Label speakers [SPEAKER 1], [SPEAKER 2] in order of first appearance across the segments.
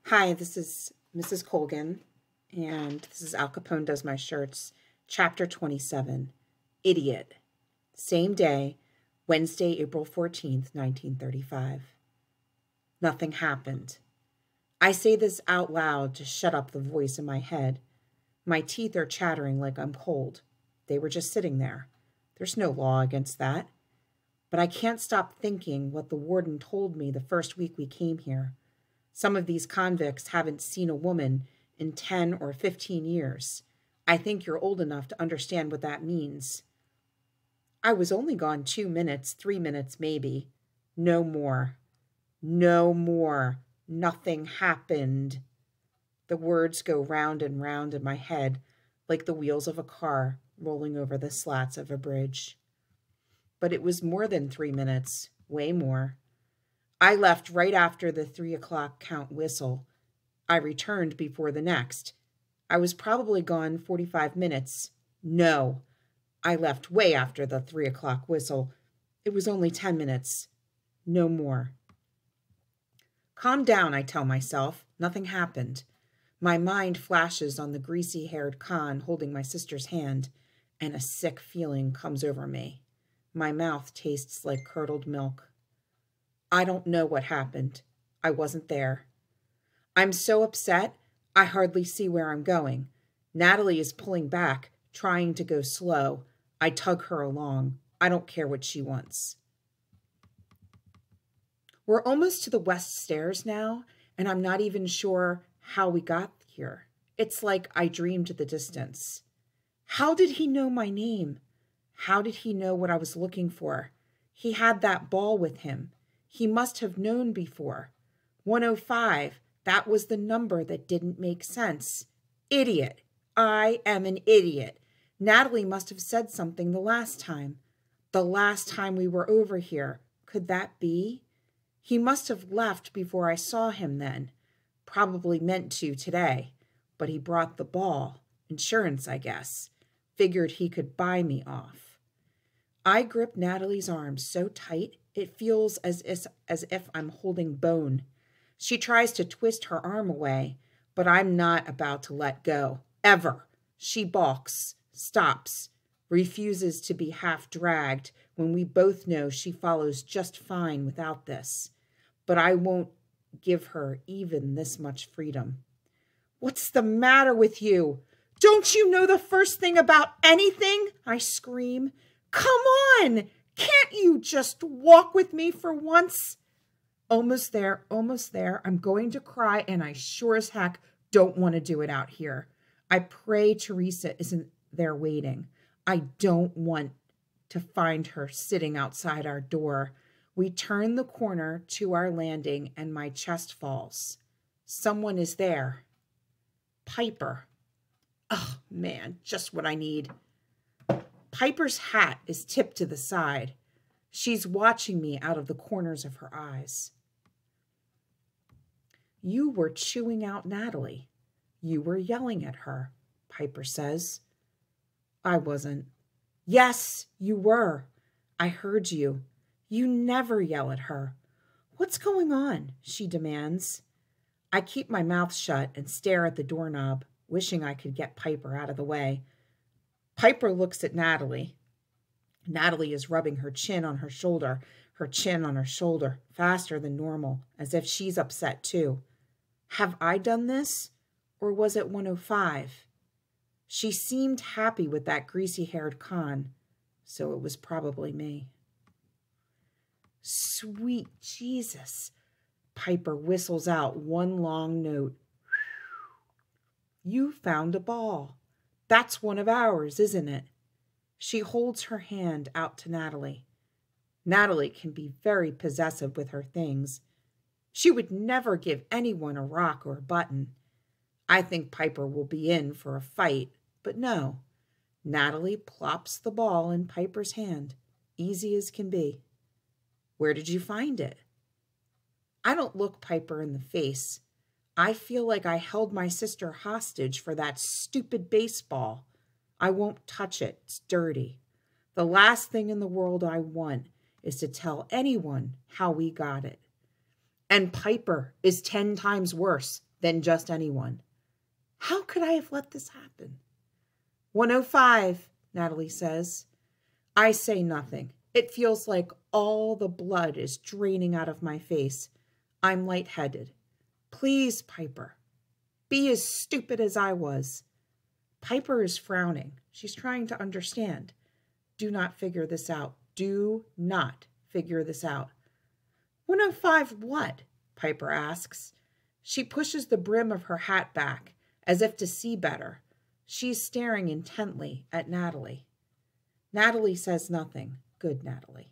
[SPEAKER 1] Hi, this is Mrs. Colgan, and this is Al Capone Does My Shirts, Chapter 27, Idiot. Same day, Wednesday, April 14th, 1935. Nothing happened. I say this out loud to shut up the voice in my head. My teeth are chattering like I'm cold. They were just sitting there. There's no law against that. But I can't stop thinking what the warden told me the first week we came here. Some of these convicts haven't seen a woman in 10 or 15 years. I think you're old enough to understand what that means. I was only gone 2 minutes, 3 minutes maybe. No more. No more. Nothing happened. The words go round and round in my head like the wheels of a car rolling over the slats of a bridge. But it was more than 3 minutes, way more. I left right after the 3 o'clock count whistle. I returned before the next. I was probably gone 45 minutes. No, I left way after the 3 o'clock whistle. It was only 10 minutes. No more. Calm down, I tell myself. Nothing happened. My mind flashes on the greasy-haired con holding my sister's hand, and a sick feeling comes over me. My mouth tastes like curdled milk. I don't know what happened. I wasn't there. I'm so upset, I hardly see where I'm going. Natalie is pulling back, trying to go slow. I tug her along. I don't care what she wants. We're almost to the west stairs now, and I'm not even sure how we got here. It's like I dreamed the distance. How did he know my name? How did he know what I was looking for? He had that ball with him. He must have known before. 105, that was the number that didn't make sense. Idiot. I am an idiot. Natalie must have said something the last time. The last time we were over here. Could that be? He must have left before I saw him then. Probably meant to today. But he brought the ball. Insurance, I guess. Figured he could buy me off. I grip Natalie's arm so tight it feels as if I'm holding bone. She tries to twist her arm away, but I'm not about to let go. Ever. She balks, stops, refuses to be half dragged when we both know she follows just fine without this. But I won't give her even this much freedom. What's the matter with you? Don't you know the first thing about anything? I scream. Come on! Can't you just walk with me for once? Almost there, almost there. I'm going to cry, and I sure as heck don't want to do it out here. I pray Teresa isn't there waiting. I don't want to find her sitting outside our door. We turn the corner to our landing, and my chest falls. Someone is there. Piper. Oh, man, just what I need. Piper's hat is tipped to the side. She's watching me out of the corners of her eyes. You were chewing out Natalie. You were yelling at her, Piper says. I wasn't. Yes, you were. I heard you. You never yell at her. What's going on? She demands. I keep my mouth shut and stare at the doorknob, wishing I could get Piper out of the way. Piper looks at Natalie. Natalie is rubbing her chin on her shoulder, faster than normal, as if she's upset too. Have I done this? Or was it 105? She seemed happy with that greasy-haired con, so it was probably me. Sweet Jesus, Piper whistles out one long note. You found a ball. That's one of ours, isn't it? She holds her hand out to Natalie. Natalie can be very possessive with her things. She would never give anyone a rock or a button. I think Piper will be in for a fight, but no. Natalie plops the ball in Piper's hand, easy as can be. Where did you find it? I don't look Piper in the face. I feel like I held my sister hostage for that stupid baseball. I won't touch it. It's dirty. The last thing in the world I want is to tell anyone how we got it. And Piper is 10 times worse than just anyone. How could I have let this happen? 105, Natalie says. I say nothing. It feels like all the blood is draining out of my face. I'm lightheaded. Please, Piper, be as stupid as I was. Piper is frowning. She's trying to understand. Do not figure this out. Do not figure this out. 105 what? Piper asks. She pushes the brim of her hat back, as if to see better. She's staring intently at Natalie. Natalie says nothing. Good, Natalie.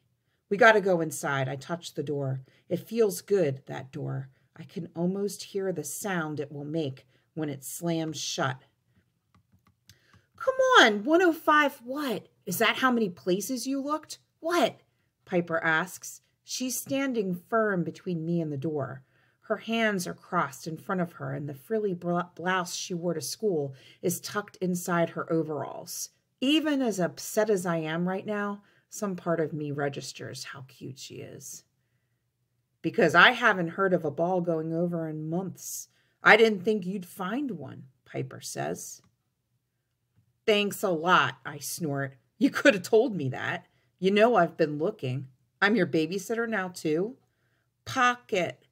[SPEAKER 1] We got to go inside. I touch the door. It feels good, that door. I can almost hear the sound it will make when it slams shut. Come on, 105 what? Is that how many places you looked? What? Piper asks. She's standing firm between me and the door. Her hands are crossed in front of her, and the frilly blouse she wore to school is tucked inside her overalls. Even as upset as I am right now, some part of me registers how cute she is. Because I haven't heard of a ball going over in months. I didn't think you'd find one, Piper says. Thanks a lot, I snort. You could have told me that. You know I've been looking. I'm your babysitter now, too. Pocket,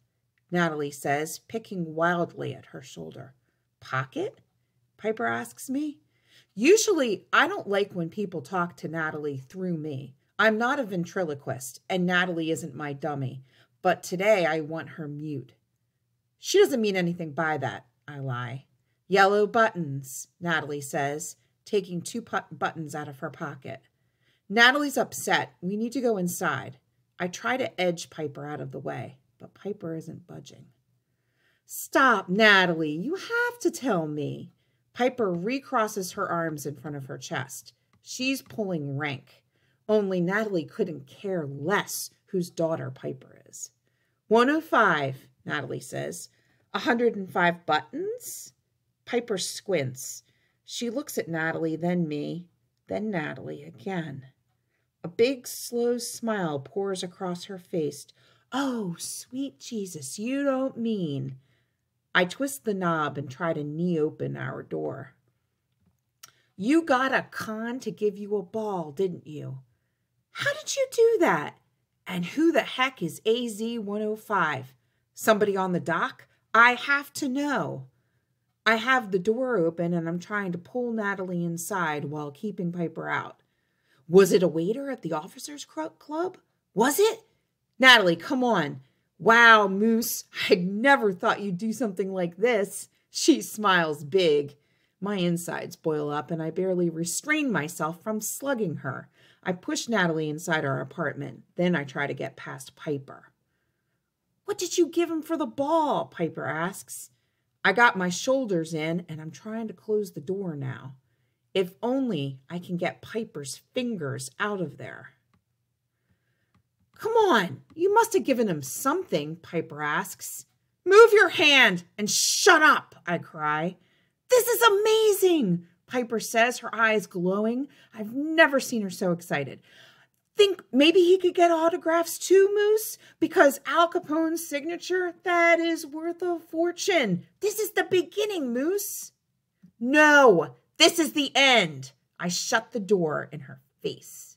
[SPEAKER 1] Natalie says, picking wildly at her shoulder. Pocket? Piper asks me. Usually, I don't like when people talk to Natalie through me. I'm not a ventriloquist, and Natalie isn't my dummy. But today, I want her mute. She doesn't mean anything by that, I lie. Yellow buttons, Natalie says, taking 2 buttons out of her pocket. Natalie's upset. We need to go inside. I try to edge Piper out of the way, but Piper isn't budging. Stop, Natalie. You have to tell me. Piper recrosses her arms in front of her chest. She's pulling rank. Only Natalie couldn't care less whose daughter Piper is. 105, Natalie says. 105 buttons? Piper squints. She looks at Natalie, then me, then Natalie again. A big, slow smile pours across her face. Oh, sweet Jesus, you don't mean. I twist the knob and try to knee open our door. You got a con to give you a ball, didn't you? How did you do that? And who the heck is AZ-105? Somebody on the dock? I have to know. I have the door open and I'm trying to pull Natalie inside while keeping Piper out. Was it a waiter at the officers' club? Was it? Natalie, come on. Wow, Moose, I never thought you'd do something like this. She smiles big. My insides boil up and I barely restrain myself from slugging her. I push Natalie inside our apartment. Then I try to get past Piper. What did you give him for the ball? Piper asks. I got my shoulders in and I'm trying to close the door now. If only I can get Piper's fingers out of there. Come on, you must have given him something, Piper asks. Move your hand and shut up, I cry. This is amazing, Piper says, her eyes glowing. I've never seen her so excited. Think maybe he could get autographs too, Moose? Because Al Capone's signature, that is worth a fortune. This is the beginning, Moose. No, this is the end. I shut the door in her face.